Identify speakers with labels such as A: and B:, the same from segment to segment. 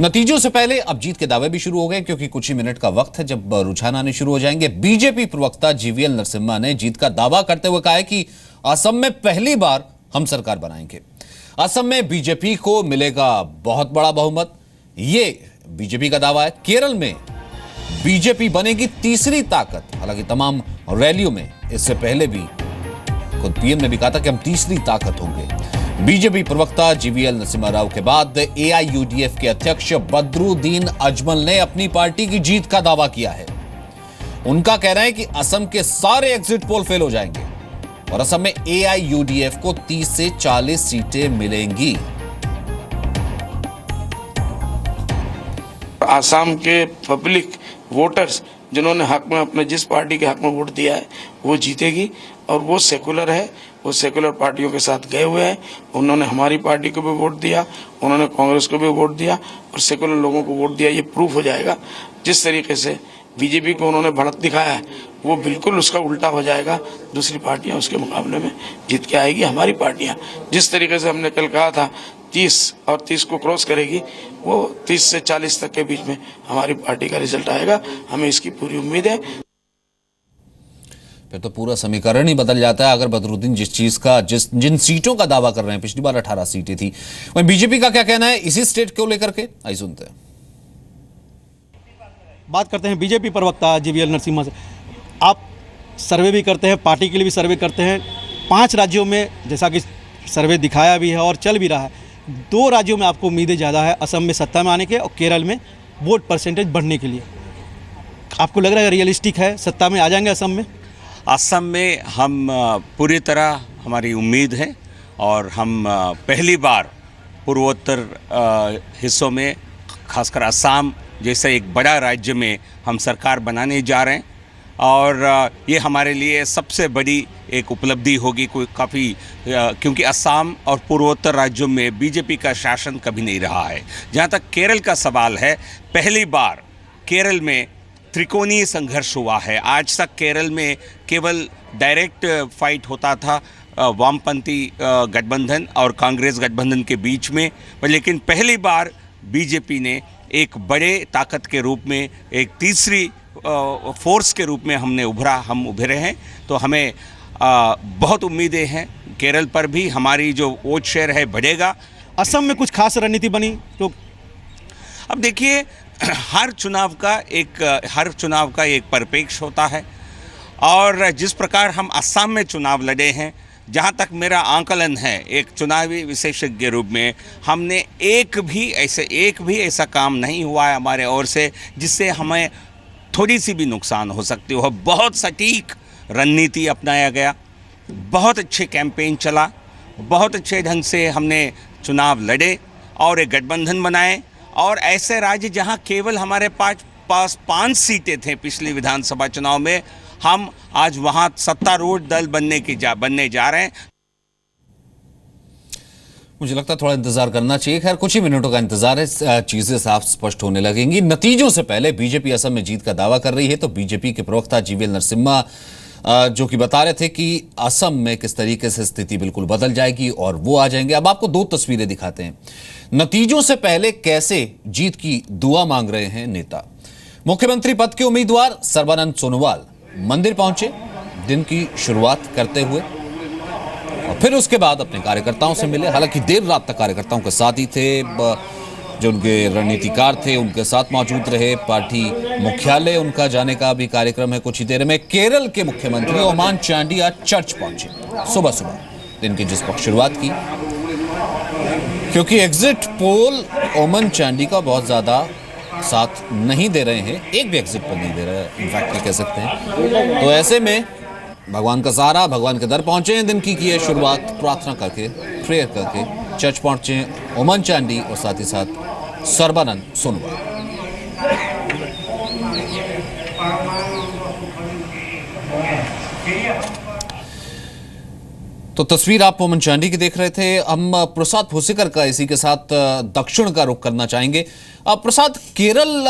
A: नतीजों से पहले अब जीत के दावे भी शुरू हो गए, क्योंकि कुछ ही मिनट का वक्त है जब रुझान आने शुरू हो जाएंगे। बीजेपी प्रवक्ता जीवीएल नरसिम्हा ने जीत का दावा करते हुए कहा है कि असम में पहली बार हम सरकार बनाएंगे। असम में बीजेपी को मिलेगा बहुत बड़ा बहुमत, ये बीजेपी का दावा है। केरल में बीजेपी बनेगी तीसरी ताकत। हालांकि तमाम रैलियों में इससे पहले भी खुद पीएम ने भी कहा था कि हम तीसरी ताकत होंगे। बीजेपी प्रवक्ता जीवीएल नरसिम्हा राव के बाद एआईयूडीएफ के अध्यक्ष बदरुद्दीन अजमल ने अपनी पार्टी की जीत का दावा किया है। उनका कहना है कि असम के सारे एग्जिट पोल फेल हो जाएंगे और असम में एआईयूडीएफ को 30 से 40 सीटें मिलेंगी।
B: आसाम के पब्लिक वोटर्स जिन्होंने हक में अपने जिस पार्टी के हक में वोट दिया है वो जीतेगी, और वो सेकुलर है, वो सेकुलर पार्टियों के साथ गए हुए हैं। उन्होंने हमारी पार्टी को भी वोट दिया, उन्होंने कांग्रेस को भी वोट दिया और सेकुलर लोगों को वोट दिया। ये प्रूफ हो जाएगा जिस तरीके से बीजेपी को उन्होंने बढ़त दिखाया है वो बिल्कुल उसका उल्टा हो जाएगा। दूसरी पार्टियां उसके मुकाबले में जीत के आएगी। हमारी पार्टियां जिस तरीके से हमने कल कहा था 30 और 30 को क्रॉस करेगी, वो 30 से 40 तक के बीच में हमारी पार्टी का रिजल्ट आएगा। हमें इसकी पूरी उम्मीद है।
A: फिर तो पूरा समीकरण ही बदल जाता है अगर बदरुद्दीन जिन सीटों का दावा कर रहे हैं। पिछली बार 18 सीटें थी। वहीं बीजेपी का क्या कहना है इसी स्टेट को लेकर के, आइए सुनते हैं।
C: बात करते हैं बीजेपी प्रवक्ता जीवीएल नरसिम्हा से। आप सर्वे भी करते हैं, पार्टी के लिए भी सर्वे करते हैं। 5 राज्यों में जैसा कि सर्वे दिखाया भी है और चल भी रहा है, 2 राज्यों में आपको उम्मीदें ज़्यादा है, असम में सत्ता में आने के और केरल में वोट परसेंटेज बढ़ने के लिए। आपको लग रहा है रियलिस्टिक है, सत्ता में आ जाएंगे असम में?
D: असम में हम पूरी तरह हमारी उम्मीद है और हम पहली बार पूर्वोत्तर हिस्सों में, खासकर असम जैसे एक बड़ा राज्य में हम सरकार बनाने जा रहे हैं। और ये हमारे लिए सबसे बड़ी एक उपलब्धि होगी क्योंकि असम और पूर्वोत्तर राज्यों में बीजेपी का शासन कभी नहीं रहा है। जहाँ तक केरल का सवाल है, पहली बार केरल में त्रिकोणीय संघर्ष हुआ है। आज तक केरल में केवल डायरेक्ट फाइट होता था वामपंथी गठबंधन और कांग्रेस गठबंधन के बीच में, लेकिन पहली बार बीजेपी ने एक बड़े ताकत के रूप में, एक तीसरी फोर्स के रूप में हम उभरे हैं। तो हमें बहुत उम्मीदें हैं। केरल पर भी हमारी जो वोट शेयर है बढ़ेगा।
C: असम में कुछ खास रणनीति बनी तो
D: अब देखिए, हर चुनाव का एक परिप्रेक्ष्य होता है और जिस प्रकार हम असम में चुनाव लड़े हैं, जहाँ तक मेरा आंकलन है एक चुनावी विशेषज्ञ के रूप में, हमने एक भी ऐसा काम नहीं हुआ है हमारे ओर से जिससे हमें थोड़ी सी भी नुकसान हो सकती हो। बहुत सटीक रणनीति अपनाया गया, बहुत अच्छे कैंपेन चला, बहुत अच्छे ढंग से हमने चुनाव लड़े और एक गठबंधन बनाए। और ऐसे राज्य जहां केवल हमारे पास 5 सीटें थे पिछले विधानसभा चुनाव में, हम आज वहां सत्तारूढ़ दल बनने जा रहे हैं।
A: मुझे लगता है थोड़ा इंतजार करना चाहिए। खैर, कुछ ही मिनटों का इंतजार है, चीजें साफ स्पष्ट होने लगेंगी। नतीजों से पहले बीजेपी असम में जीत का दावा कर रही है, तो बीजेपी के प्रवक्ता जीवीएल नरसिम्हा जो कि बता रहे थे कि असम में किस तरीके से स्थिति बिल्कुल बदल जाएगी और वो आ जाएंगे। अब आपको 2 तस्वीरें दिखाते हैं। नतीजों से पहले कैसे जीत की दुआ मांग रहे हैं नेता। मुख्यमंत्री पद के उम्मीदवार सर्बानंद सोनोवाल मंदिर पहुंचे दिन की शुरुआत करते हुए और फिर उसके बाद अपने कार्यकर्ताओं से मिले। हालांकि देर रात तक कार्यकर्ताओं के साथ ही थे, जो उनके रणनीतिकार थे उनके साथ मौजूद रहे। पार्टी मुख्यालय उनका जाने का भी कार्यक्रम है कुछ ही देर में। केरल के मुख्यमंत्री ओमान चांडी आज चर्च पहुंचे सुबह दिन की जिस वक्त शुरुआत की, क्योंकि एग्जिट पोल ओमान चांडी का बहुत ज्यादा साथ नहीं दे रहे हैं। एक भी एग्जिट पोल नहीं दे रहा है, इनफैक्ट कह सकते हैं। तो ऐसे में भगवान का सहारा, भगवान के दर पहुंचे हैं दिन की है शुरुआत प्रार्थना करके, प्रेयर करके। चर्च पहुंचे ओमान चांडी और साथ ही साथ सर्बानंद सोनोवाल। तो तस्वीर आप ओमान चांडी की देख रहे थे। हम प्रसाद भूसेकर का इसी के साथ दक्षिण का रुख करना चाहेंगे। प्रसाद, केरल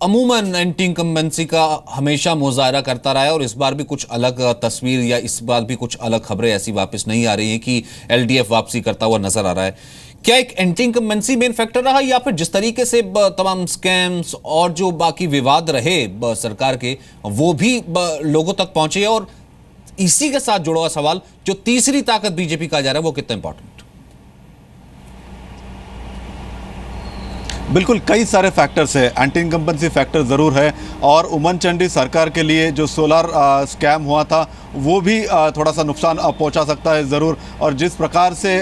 A: अमूमन एंटी इनकम्बेंसी का हमेशा मुजाहरा करता रहा है और इस बार भी कुछ अलग तस्वीर या इस बार भी कुछ अलग खबरें ऐसी वापस नहीं आ रही हैं कि एलडीएफ वापसी करता हुआ नजर आ रहा है। क्या एक एंटी इनकम्बेंसी मेन फैक्टर रहा, या फिर जिस तरीके से तमाम स्कैम्स और जो बाकी विवाद रहे सरकार के, वो भी लोगों तक पहुंचे? और इसी के साथ जुड़ा हुआ सवाल, जो तीसरी ताकत बीजेपी का जा रहा है, वो कितना इंपॉर्टेंट?
E: बिल्कुल, कई सारे फैक्टर्स है। एंटी इनकम्बेंसी फैक्टर ज़रूर है, और उमन-चांडी सरकार के लिए जो सोलर स्कैम हुआ था वो भी थोड़ा सा नुकसान पहुंचा सकता है ज़रूर। और जिस प्रकार से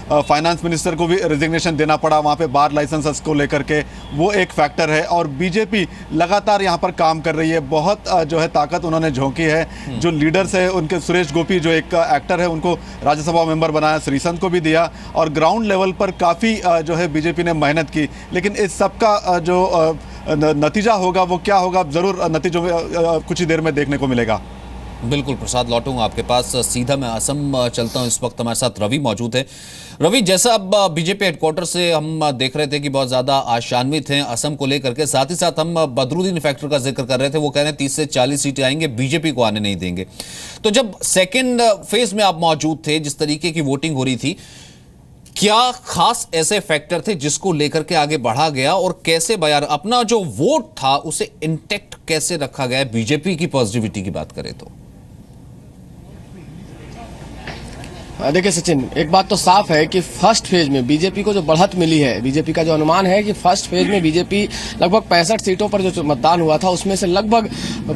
E: फाइनेंस मिनिस्टर को भी रिजिग्नेशन देना पड़ा वहाँ पे बार लाइसेंसेस को लेकर के, वो एक फैक्टर है। और बीजेपी लगातार यहाँ पर काम कर रही है, बहुत जो है ताकत उन्होंने झोंकी है। जो लीडर्स है उनके, सुरेश गोपी जो एक एक्टर है, उनको राज्यसभा मेंबर बनाया, श्रीसंत को भी दिया, और ग्राउंड लेवल पर काफ़ी जो है बीजेपी ने मेहनत की। लेकिन इस सब का जो नतीजा होगा वो क्या होगा, ज़रूर नतीजों में कुछ ही देर में देखने को मिलेगा।
A: बिल्कुल प्रसाद, लौटूंगा आपके पास। सीधा मैं असम चलता हूं। इस वक्त हमारे साथ रवि मौजूद है। रवि, जैसा अब बीजेपी हेडक्वार्टर से हम देख रहे थे कि बहुत ज्यादा आशान्वित हैं असम को लेकर के, साथ ही साथ हम बदरुद्दीन फैक्टर का जिक्र कर रहे थे, वो कह रहे हैं 30 से 40 सीटें आएंगे, बीजेपी को आने नहीं देंगे। तो जब सेकेंड फेज में आप मौजूद थे, जिस तरीके की वोटिंग हो रही थी, क्या खास ऐसे फैक्टर थे जिसको लेकर के आगे बढ़ा गया, और कैसे बयार अपना जो वोट था उसे इंटेक्ट कैसे रखा गया? बीजेपी की पॉजिटिविटी की बात करें तो
F: देखिए सचिन, एक बात तो साफ है कि फर्स्ट फेज में बीजेपी को जो बढ़त मिली है, बीजेपी का जो अनुमान है कि फर्स्ट फेज में बीजेपी लगभग 65 सीटों पर जो मतदान हुआ था उसमें से लगभग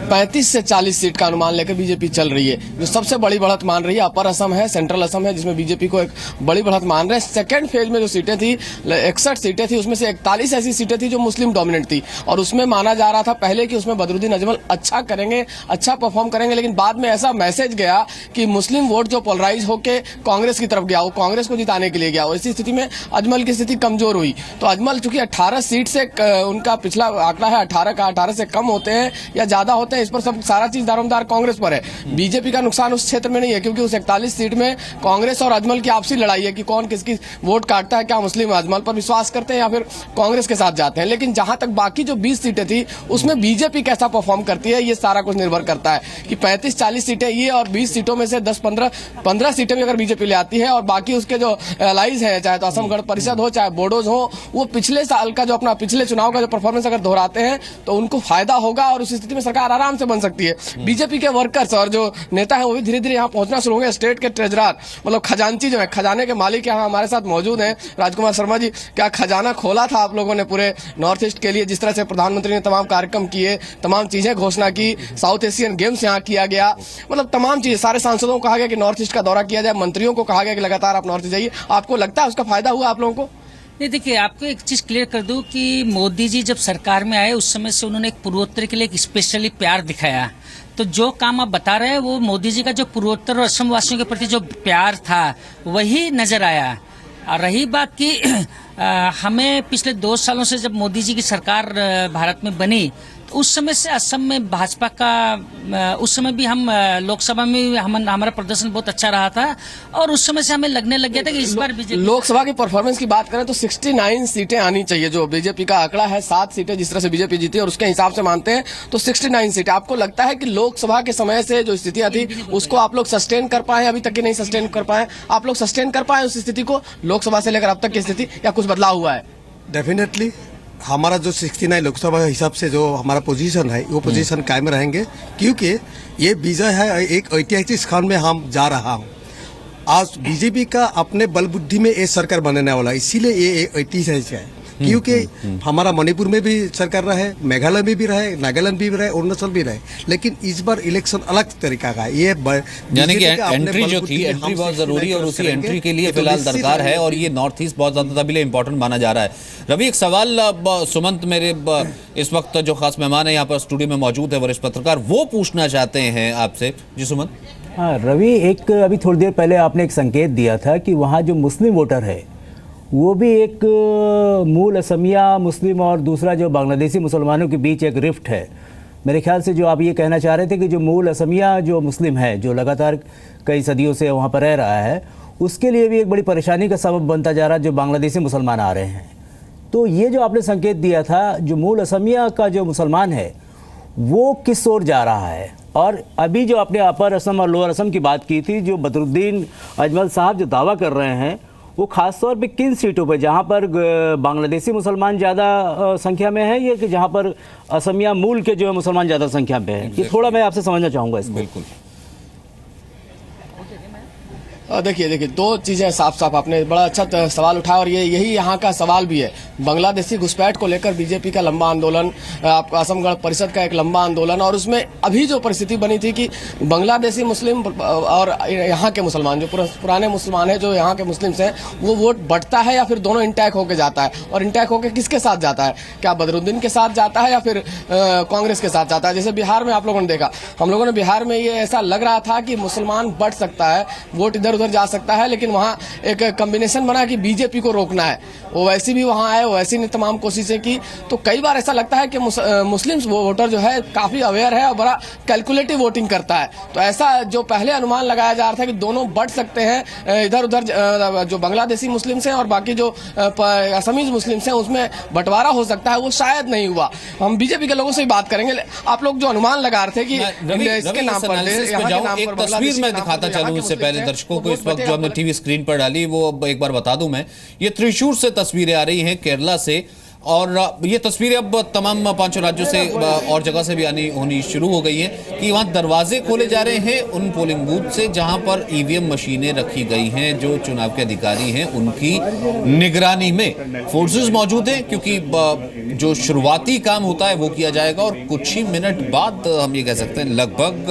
F: 35 से 40 सीट का अनुमान लेकर बीजेपी चल रही है, जो सबसे बड़ी बढ़त मान रही है। अपर असम है, सेंट्रल असम है, जिसमें बीजेपी को एक बड़ी बढ़त मान रहे हैं। सेकेंड फेज में जो सीटें थी, 61 सीटें थी, उसमें से 41 ऐसी सीटें थी जो मुस्लिम डोमिनेंट थी, और उसमें माना जा रहा था पहले कि उसमें बदरुद्दीन अजमल अच्छा करेंगे, अच्छा परफॉर्म करेंगे। लेकिन बाद में ऐसा मैसेज गया कि मुस्लिम वोट जो पोलराइज होकर कांग्रेस की तरफ गया, वो कांग्रेस को जिताने के लिए गया, और इसी स्थिति में अजमल की स्थिति कमजोर हुई। तो अजमल चूंकि 18 सीट से उनका पिछला आंकड़ा है 18 का, 18 से कम होते हैं या ज्यादा होते हैं, इस पर सब सारा चीज दारोमदार कांग्रेस पर है। बीजेपी का नुकसान उस क्षेत्र में नहीं है, क्योंकि उस 41 सीट में कांग्रेस और अजमल की आपसी लड़ाई है कि कौन किसकी वोट काटता है, क्या मुस्लिम अजमल पर विश्वास करते हैं या फिर कांग्रेस के साथ जाते हैं। लेकिन जहां तक बाकी जो 20 सीटें थी उसमें बीजेपी कैसा परफॉर्म करती है, ये सारा कुछ निर्भर करता है कि 35-40 सीटें ये, और 20 सीटों में से 10-15 सीटें भी अगर बीजेपी ले आती है, और बाकी उसके जो एलाइज हैं, चाहे तो असम गण परिषद हो, चाहे बोडोज हो, वो पिछले साल का जो अपना पिछले चुनाव का जो परफॉर्मेंस अगर दोहराते हैं तो उनको फायदा होगा, और उस स्थिति में सरकार आराम से बन सकती है। बीजेपी के वर्कर्स और जो नेता है वो भी धीरे धीरे यहाँ पहुंचना शुरू होंगे। स्टेट के ट्रेजरर, मतलब खजांची जो है, खजाने के मालिक यहाँ हमारे साथ मौजूद हैं। राजकुमार शर्मा जी, क्या खजाना खोला था आप लोगों ने पूरे नॉर्थ ईस्ट के लिए? जिस तरह से प्रधानमंत्री ने तमाम कार्यक्रम किए, तमाम चीजें घोषणा की, साउथ एशियन गेम्स यहाँ किया गया, मतलब तमाम चीजें, सारे सांसदों को कहा गया कि नॉर्थ ईस्ट का दौरा किया जाए, मंत्रियों को कहा गया कि लगातार आप नॉर्थ ईस्ट जाइए। आपको लगता है उसका फायदा हुआ आप लोगों को?
G: नहीं, देखिए, आपको एक चीज क्लियर कर दूं कि मोदी जी जब सरकार में आए उस समय से उन्होंने एक पूर्वोत्तर के लिए एक स्पेशली प्यार दिखाया। तो जो काम आप बता रहे हैं वो मोदी जी का जो पूर्वोत्तर और असम वासियों के प्रति जो प्यार था वही नजर आया। और रही बात कि हमें पिछले 2 सालों से जब मोदी जी की सरकार भारत में बनी, तो उस समय से असम में भाजपा का, उस समय भी हम लोकसभा में हमारा प्रदर्शन बहुत अच्छा रहा था, और उस समय से हमें लगने लग गया था कि इस बार बीजेपी
F: लोकसभा की परफॉर्मेंस की बात करें तो 69 सीटें आनी चाहिए, जो बीजेपी का आंकड़ा है 7 सीटें जिस तरह से बीजेपी जीती, और उसके हिसाब से मानते हैं तो 69 सीटें। आपको लगता है कि लोकसभा के समय से जो स्थितियां थी उसको आप लोग सस्टेन कर पाए? अभी तक की नहीं सस्टेन कर पाए, आप लोग सस्टेन कर पाए उस स्थिति को, लोकसभा से लेकर अब तक की स्थिति, या कुछ बदलाव हुआ है?
H: डेफिनेटली हमारा जो 69 लोकसभा के हिसाब से जो हमारा पोजीशन है वो पोजीशन कायम रहेंगे, क्योंकि ये विजय है एक ऐतिहासिक स्थान में हम जा रहा हूँ। आज बीजेपी का अपने बल बुद्धि में ये सरकार बनने वाला, इसीलिए ये ऐतिहासिक है, क्योंकि हमारा मणिपुर में भी सरकार रहे, मेघालय में भी रहे, नागालैंड भी रहे, अरुणाचल भी रहे, लेकिन इस बार इलेक्शन अलग तरीका का है। ये
A: यानी कि एंट्री जो थी, एंट्री बहुत जरूरी है, और उसी एंट्री के लिए फिलहाल दरकार है, और ये नॉर्थ ईस्ट बहुत ज्यादा तभी इंपॉर्टेंट माना जा रहा है। रवि, एक सवाल सुमंत मेरे इस वक्त जो खास मेहमान है यहाँ पर स्टूडियो में मौजूद है, वरिष्ठ पत्रकार, वो पूछना चाहते हैं आपसे। जी सुमंत।
I: हाँ रवि, एक अभी थोड़ी देर पहले आपने एक संकेत दिया था कि वहाँ जो मुस्लिम वोटर है वो भी एक मूल असमिया मुस्लिम और दूसरा जो बांग्लादेशी मुसलमानों के बीच एक रिफ्ट है। मेरे ख्याल से जो आप ये कहना चाह रहे थे कि जो मूल असमिया जो मुस्लिम है, जो लगातार कई सदियों से वहाँ पर रह रहा है, उसके लिए भी एक बड़ी परेशानी का सबब बनता जा रहा है जो बांग्लादेशी मुसलमान आ रहे हैं। तो ये जो आपने संकेत दिया था, जो मूल असमिया का जो मुसलमान है वो किस ओर जा रहा है? और अभी जो आपने अपर असम और लोअर असम की बात की थी, जो बदरुद्दीन अजमल साहब जो दावा कर रहे हैं वो खास तौर पे किन सीटों पर, जहाँ पर बांग्लादेशी मुसलमान ज़्यादा संख्या में है, या कि जहाँ पर असमिया मूल के जो है मुसलमान ज़्यादा संख्या में है? ये थोड़ा मैं आपसे समझना चाहूँगा इसको।
A: बिल्कुल।
F: देखिए दो चीजें साफ साफ आपने बड़ा अच्छा सवाल उठाया, और यही यहाँ का सवाल भी है। बांग्लादेशी घुसपैठ को लेकर बीजेपी का लंबा आंदोलन, आपका असम गण परिषद का एक लंबा आंदोलन, और उसमें अभी जो परिस्थिति बनी थी कि बांग्लादेशी मुस्लिम और यहाँ के मुसलमान जो पुराने मुसलमान हैं, जो यहाँ के मुस्लिम्स हैं, वो वोट बढ़ता है या फिर दोनों इंटैक होके जाता है? और इंटैक होके किसके साथ जाता है? क्या बदरुद्दीन के साथ जाता है या फिर कांग्रेस के साथ जाता है? जैसे बिहार में आप लोगों ने देखा, हम लोगों ने बिहार में ये ऐसा लग रहा था कि मुसलमान बढ़ सकता है, वोट इधर उधर जा सकता है, लेकिन वहाँ एक कॉम्बिनेशन बना कि बीजेपी को रोकना है। वो वैसे भी वहाँ आए, वैसे ने तमाम कोशिशें की। तो कई बार ऐसा लगता है कि मुस्लिम वोटर जो है काफी अवेयर है और बड़ा कैलकुलेटिव वोटिंग करता है। तो ऐसा जो पहले अनुमान लगाया जा रहा था कि दोनों बढ़ सकते हैं, इधर उधर जो बांग्लादेशी मुस्लिम्स हैं और बाकी जो असमीज मुस्लिम्स हैं, उसमें बंटवारा हो सकता है, वो शायद नहीं हुआ। हम बीजेपी के लोगों से ही बात करेंगे। आप लोग जो अनुमान लगा रहे थे कि इसके नाम पर,
A: एक तस्वीर मैं दिखाता चलूं इससे पहले दर्शकों को, इस वक्त जो हमने टीवी स्क्रीन पर डाली वो अब एक बार बता दूं मैं, ये त्रिशूर से तस्वीरें आ रही हैं, केरला से, और ये तस्वीरें अब तमाम 5 राज्यों से और जगह से भी आनी होनी शुरू हो गई हैं कि वहां दरवाजे खोले जा रहे हैं उन पोलिंग बूथ से जहां पर ईवीएम मशीनें रखी गई हैं। जो चुनाव के अधिकारी हैं उनकी निगरानी में फोर्सेस मौजूद हैं, क्योंकि जो शुरुआती काम होता है वो किया जाएगा, और कुछ ही मिनट बाद, हम ये कह सकते हैं लगभग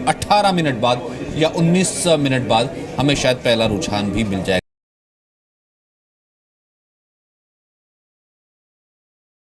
A: 18 मिनट बाद या 19 मिनट बाद, हमें शायद पहला रुझान भी मिल जाएगा।